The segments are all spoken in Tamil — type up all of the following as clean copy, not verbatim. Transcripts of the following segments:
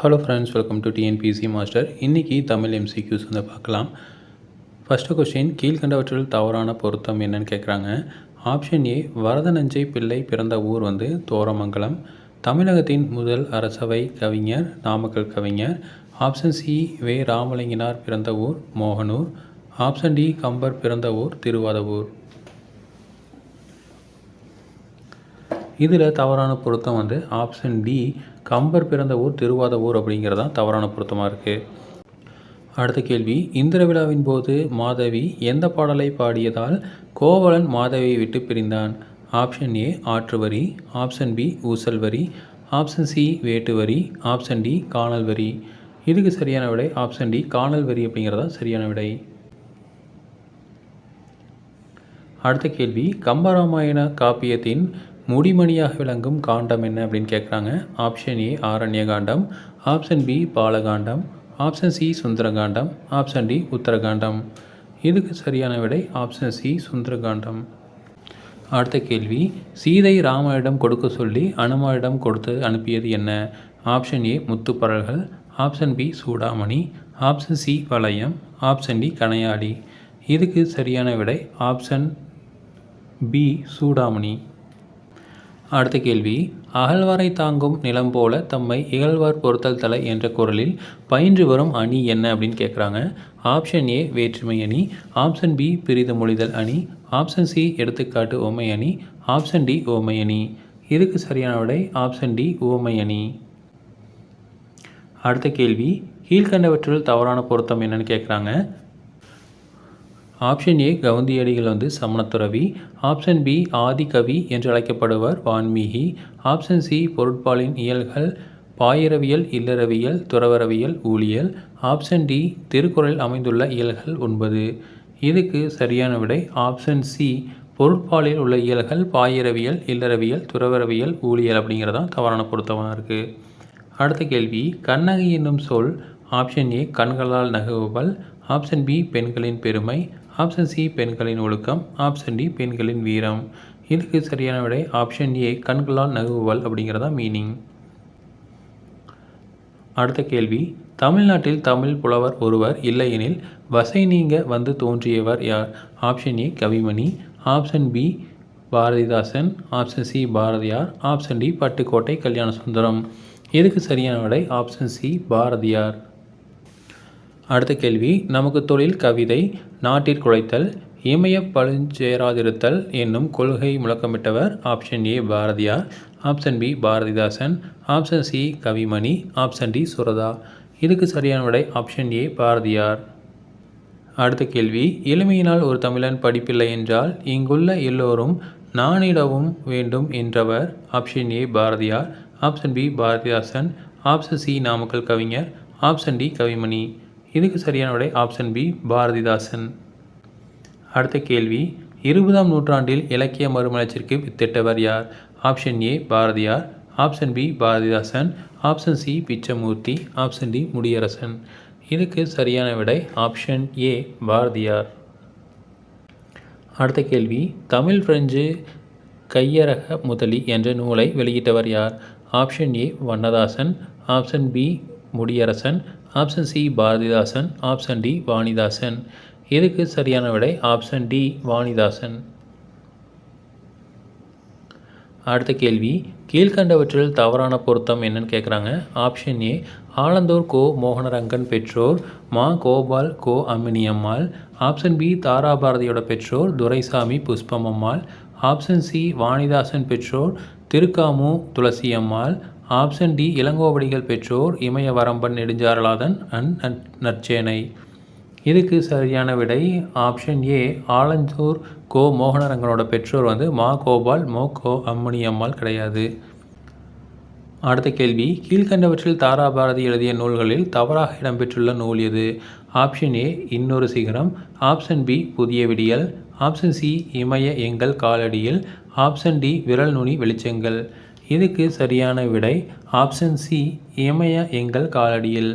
Hello friends, welcome to TNPSC master. இன்றைக்கி தமிழ் எம்சிக்யூஸ் வந்து பார்க்கலாம். ஃபஸ்ட்டு கொஸ்டின், கீழ்கண்டவற்றில் தவறான பொருத்தம் என்னன்னு கேட்குறாங்க. ஆப்ஷன் ஏ, வரதநஞ்சை பிள்ளை பிறந்த ஊர் வந்து தோரமங்கலம். தமிழகத்தின் முதல் அரசவை கவிஞர் நாமக்கல் கவிஞர். ஆப்ஷன் சி, வே ராமலிங்கனார் பிறந்த ஊர் மோகனூர். ஆப்ஷன் டி, கம்பர் பிறந்த ஊர் திருவாதவூர். இதில் தவறான பொருத்தம் வந்து ஆப்ஷன் டி, கம்பர் பிறந்த ஊர் திருவாதவூர் அப்படிங்கிறது தான் தவறான பொருத்தமாக இருக்குது. அடுத்த கேள்வி, இந்திர விழாவின் போது மாதவி எந்த பாடலை பாடியதால் கோவலன் மாதவியை விட்டு பிரிந்தான்? ஆப்ஷன் ஏ, ஆற்றுவரி. ஆப்ஷன் பி, ஊசல் வரி. ஆப்ஷன் சி, வேட்டு வரி. ஆப்ஷன் டி, காணல் வரி. இதுக்கு சரியான விடை ஆப்ஷன் டி, காணல் வரி அப்படிங்கிறதா சரியான விடை. அடுத்த கேள்வி, கம்பராமாயண காப்பியத்தின் முடிமணியாக விளங்கும் காண்டம் என்ன அப்படின்னு கேட்குறாங்க. Option A, Aranya Kandam. Option B, Balakandam. Option C, Sundarakandam. Option D, Uttarakandam. இதுக்கு சரியான விடை ஆப்ஷன் சி, சுந்தரகாண்டம். அடுத்த கேள்வி, சீதை ராமனிடம் கொடுக்க சொல்லி அனுமானிடம் கொடுத்து அனுப்பியது என்ன? ஆப்ஷன் ஏ, முத்துப்பரல்கள். ஆப்ஷன் பி, சூடாமணி. ஆப்ஷன் சி, வளையம். ஆப்ஷன் டி, கணையாடி. இதுக்கு சரியான விடை ஆப்ஷன் பி, சூடாமணி. அடுத்த கேள்வி, அகழ்வாரை தாங்கும் நிலம் போல தம்மை இகழ்வார் பொறுத்தல் தலை என்ற குரலில் பயின்று வரும் அணி என்ன அப்படின்னு கேட்குறாங்க. ஆப்ஷன் ஏ, வேற்றுமை அணி. ஆப்ஷன் பி, பிரிது மொழிதல் அணி. ஆப்ஷன் சி, எடுத்துக்காட்டு ஓமை அணி. ஆப்ஷன் டி, ஓமை அணி. இதுக்கு சரியான விடை ஆப்ஷன் டி, ஓமை அணி. அடுத்த கேள்வி, கீழ்கண்டவற்றில் தவறான பொருத்தம் என்னன்னு கேட்குறாங்க. ஆப்ஷன் ஏ, கவுந்தியடிகள் வந்து சமணத்துறவி. ஆப்ஷன் பி, ஆதிகவி என்று அழைக்கப்படுவர் வான்மீகி. ஆப்ஷன் சி, பொருட்பாலின் இயல்கள் பாயிரவியல், இல்லறவியல், துறவரவியல், ஊழியல். ஆப்ஷன் டி, திருக்குறளில் அமைந்துள்ள இயல்கள் 9. இதுக்கு சரியான விடை ஆப்ஷன் சி, பொருட்பாலில் உள்ள இயல்கள் பாயிரவியல், இல்லறவியல், துறவரவியல், ஊழியல் அப்படிங்கிறதான் தவறான பொருத்தமாக இருக்குது. அடுத்த கேள்வி, கண்ணகி என்னும் சொல் ஆப்ஷன் ஏ, கண்களால் நகுவல். ஆப்ஷன் பி, பெண்களின் பெருமை. ஆப்ஷன் சி, பெண்களின் ஒழுக்கம். ஆப்ஷன் டி, பெண்களின் வீரம். இதுக்கு சரியான விடை ஆப்ஷன் ஏ, கண்களால் நகுவல் அப்படிங்கிறதா மீனிங். அடுத்த கேள்வி, தமிழ்நாட்டில் தமிழ் புலவர் ஒருவர் இல்லையெனில் வசை நீங்க வந்து தோன்றியவர் யார்? Option A, Kavimani. Option B, Bharathidasan. Option C, Bharathiyar. Option D, Pattukottai Kalyana Sundaram. இதுக்கு சரியான விடை ஆப்ஷன் சி, பாரதியார். அடுத்த கேள்வி, நமக்கு தொழில் கவிதை நாட்டிற்குழைத்தல் இமய பழுஞ்சேராதிருத்தல் என்னும் கொள்கை முழக்கமிட்டவர். Option A, Bharathiyar. Option B, Bharathidasan. Option C, Kavimani. Option D, Suratha. இதுக்கு சரியான விடை ஆப்ஷன் ஏ, பாரதியார். அடுத்த கேள்வி, எளிமையினால் ஒரு தமிழன் படிப்பில்லை என்றால் இங்குள்ள எல்லோரும் நானிடவும் வேண்டும் என்றவர். Option A, Bharathiyar. Option B, Bharathidasan. Option C, Namakkal கவிஞர். Option D, Kavimani. இதுக்கு சரியான விடை ஆப்ஷன் பி, பாரதிதாசன். அடுத்த கேள்வி, 20ஆம் நூற்றாண்டில் இலக்கிய மறுமலர்ச்சிக்கு வித்திட்டவர் யார்? Option A, Bharathiyar. Option B, Bharathidasan. Option C, Pichamurthy. Option D, Mudiyarasan. இதுக்கு சரியான விடை ஆப்ஷன் ஏ, பாரதியார். அடுத்த கேள்வி, தமிழ் பிரெஞ்சு கையரக முதலி என்ற நூலை வெளியிட்டவர் யார்? Option A, Vannadasan. Option B, Mudiyarasan. Option C, Bharathidasan. Option D, Vanidasan. இதுக்கு சரியான விடை ஆப்ஷன் டி, வாணிதாசன். அடுத்த கேள்வி, கீழ்கண்டவற்றில் தவறான பொருத்தம் என்னன்னு கேட்குறாங்க. ஆப்ஷன் ஏ, ஆலந்தூர் கோ மோகனரங்கன் பெற்றோர் மா கோபால் கோ அம்மினியம்மாள். ஆப்ஷன் பி, தாராபாரதியோட பெற்றோர் துரைசாமி புஷ்பமம்மாள். ஆப்ஷன் சி, வாணிதாசன் பெற்றோர் திருக்காமு துளசியம்மாள். ஆப்ஷன் டி, இளங்கோவடிகள் பெற்றோர் இமயவரம்பன் நெடுஞ்சாரலாதன் அண்ட் நற்சேனை. இதுக்கு சரியான விடை ஆப்ஷன் ஏ, ஆலந்தூர் கோ மோகனரங்கனோட பெற்றோர் வந்து மா கோபால் மோ கோ அம்முனியம்மாள் கிடையாது. அடுத்த கேள்வி, கீழ்கண்டவற்றில் தாராபாரதி எழுதிய நூல்களில் தவறாக இடம்பெற்றுள்ள நூல் எது? ஆப்ஷன் ஏ, இன்னொரு சிகரம். ஆப்ஷன் பி, புதிய விடியல். ஆப்ஷன் சி, இமய எங்கள் காலடியில். ஆப்ஷன் டி, விரல் நுனி வெளிச்சங்கள். இதுக்கு சரியான விடை ஆப்ஷன் சி, இமய எங்கள் காலடியில்.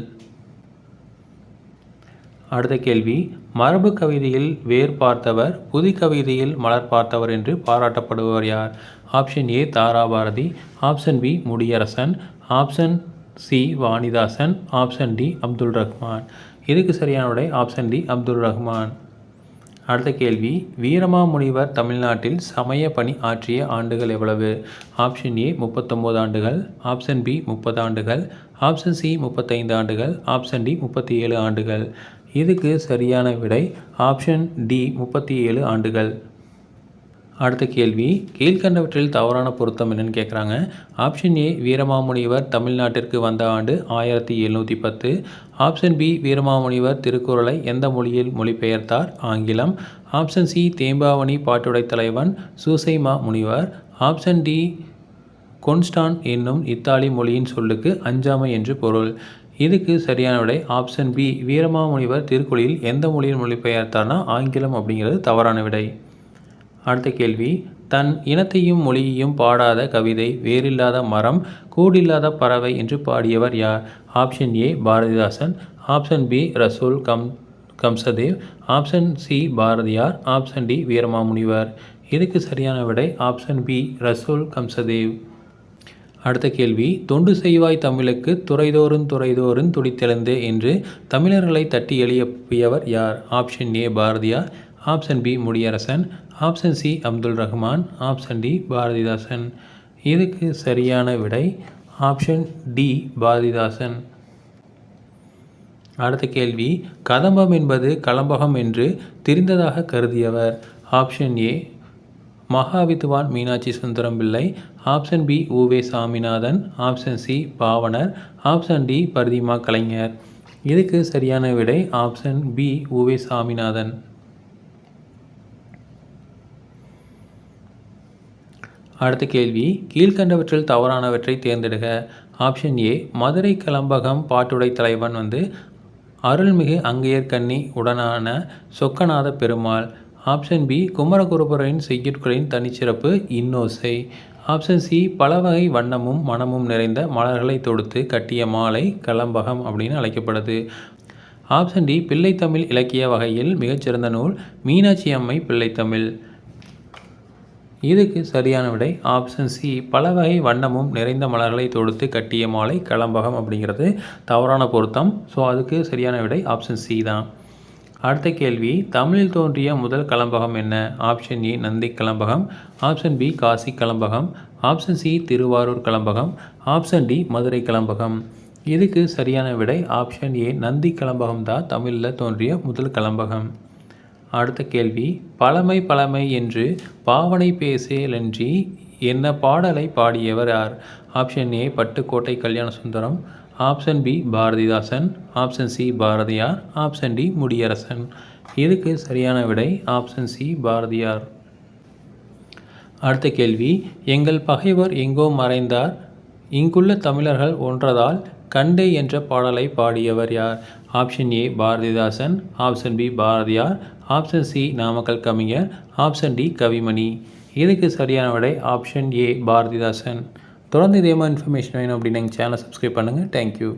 அடுத்த கேள்வி, மரபு கவிதையில் வேர் பார்த்தவர் புது கவிதையில் மலர் பார்த்தவர் என்று பாராட்டப்படுபவர் யார்? Option A, Tharabharathi. Option B, Mudiyarasan. Option C Vanidasan, option D Abdul Rahman. இதுக்கு சரியான விடை ஆப்ஷன் டி அப்துல் ரஹ்மான். அடுத்த கேள்வி, வீரமாமுனிவர் தமிழ்நாட்டில் சமய பணி ஆற்றிய ஆண்டுகள் எவ்வளவு? ஆப்ஷன் ஏ 39 ஆண்டுகள், ஆப்ஷன் பி 30 ஆண்டுகள், ஆப்ஷன் சி 35 ஆண்டுகள், ஆப்ஷன் டி 37 ஆண்டுகள். இதுக்கு சரியான விடை ஆப்ஷன் டி 37 ஆண்டுகள். அடுத்த கேள்வி, கீழ்கண்டவற்றில் தவறான பொருத்தம் என்னன்னு கேட்குறாங்க. ஆப்ஷன் ஏ வீரமாமுனிவர் தமிழ்நாட்டிற்கு வந்த ஆண்டு 1710. ஆப்ஷன் பி வீரமாமுனிவர் திருக்குறளை எந்த மொழியில் மொழிபெயர்த்தார்? ஆங்கிலம். ஆப்ஷன் சி தேம்பாவணி பாட்டுடை தலைவன் சூசைமா முனிவர். ஆப்ஷன் டி கொன்ஸ்டான் என்னும் இத்தாலி மொழியின் சொல்லுக்கு அஞ்சாமை என்று பொருள். இதுக்கு சரியான விடை ஆப்ஷன் பி வீரமாமுனிவர் திருக்குறளில் எந்த மொழியில் மொழிபெயர்த்தார்னா ஆங்கிலம் அப்படிங்கிறது தவறான விடை. அடுத்த கேள்வி, தன் இனத்தையும் மொழியையும் பாடாத கவிதை, வேரில்லாத மரம், கூடில்லாத பறவை என்று பாடியவர் யார்? Option A Bharathidasan, option B Rasul Gamzatov, option C Bharathiyar, option D Veeramamunivar. இதுக்கு சரியான விடை ஆப்ஷன் பி ரசூல் கம்சதேவ். அடுத்த கேள்வி, தொண்டு செய்வாய் தமிழுக்கு துறைதோறும் துடித்தெழுந்தே என்று தமிழர்களை தட்டி எழுப்பியவர் யார்? Option A Bharathiyar, option B Mudiyarasan, option C Abdul Rahman, option D Bharathidasan. இதுக்கு சரியான விடை ஆப்ஷன் டி பாரதிதாசன். அடுத்த கேள்வி, கதம்பம் என்பது கலம்பகம் என்று தெரிந்ததாக கருதியவர்? ஆப்ஷன் ஏ மகாவித்வான் Meenakshi Sundaram Pillai, option B U Ve Saminathan, option C Pavanar, option D Parithimar Kalaignar. இதுக்கு சரியான விடை ஆப்ஷன் பி உவே சாமிநாதன். அடுத்த கேள்வி, கீழ்கண்டவற்றில் தவறானவற்றை தேர்ந்தெடுக. ஆப்ஷன் ஏ மதுரை கலம்பகம் பாட்டுடை தலைவன் அருள்மிகு அங்கையர்கண்ணி உடனான சொக்கநாத பெருமாள். ஆப்ஷன் பி குமரகுருபரின் செய்யுட்களின் தனிச்சிறப்பு இன்னோசை. ஆப்ஷன் சி பலவகை வண்ணமும் மனமும் நிறைந்த மலர்களை தொடுத்து கட்டிய மாலை கலம்பகம் அப்படின்னு அழைக்கப்படுது. ஆப்ஷன் டி பிள்ளைத்தமிழ் இலக்கிய வகையில் மிகச்சிறந்த நூல் மீனாட்சி அம்மை பிள்ளைத்தமிழ். இதுக்கு சரியான விடை ஆப்ஷன் சி பலவகை வண்ணமும் நிறைந்த மலர்களை தொடுத்து கட்டிய மாலை கலம்பகம் அப்படிங்கிறது தவறான பொருத்தம். ஸோ அதுக்கு சரியான விடை ஆப்ஷன் சி தான். அடுத்த கேள்வி, தமிழில் தோன்றிய முதல் கலம்பகம் என்ன? ஆப்ஷன் ஏ நந்தி கலம்பகம், ஆப்ஷன் பி காசி கலம்பகம், ஆப்ஷன் சி திருவாரூர் கலம்பகம், ஆப்ஷன் டி மதுரை கலம்பகம். இதுக்கு சரியான விடை ஆப்ஷன் ஏ நந்தி கலம்பகம் தான் தமிழில் தோன்றிய முதல் கலம்பகம். அடுத்த கேள்வி, பழமை என்று பாவனை பேசேலன்றி என்ன பாடலை பாடியவர் யார்? Option A Pattukottai Kalyana Sundaram, option B Bharathidasan, option C Bharathiyar, option D Mudiyarasan. இதுக்கு சரியான விடை ஆப்ஷன் சி பாரதியார். அடுத்த கேள்வி, எங்கள் பகைவர் எங்கோ மறைந்தார் இங்குள்ள தமிழர்கள் ஒன்றதால் கண்டே என்ற பாடலை பாடியவர் யார்? Option A Bharathidasan, option B Bharathiyar, option C Namakkal கவிஞர், ஆப்ஷன் டி கவிமணி. இதுக்கு சரியான விடை ஆப்ஷன் ஏ பாரதிதாசன். தொடர்ந்து இதே மாதிரி இன்ஃபர்மேஷன் வேணும் அப்படின்னு எங்கள் சேனலை சப்ஸ்கிரைப் பண்ணுங்கள். தேங்க்யூ.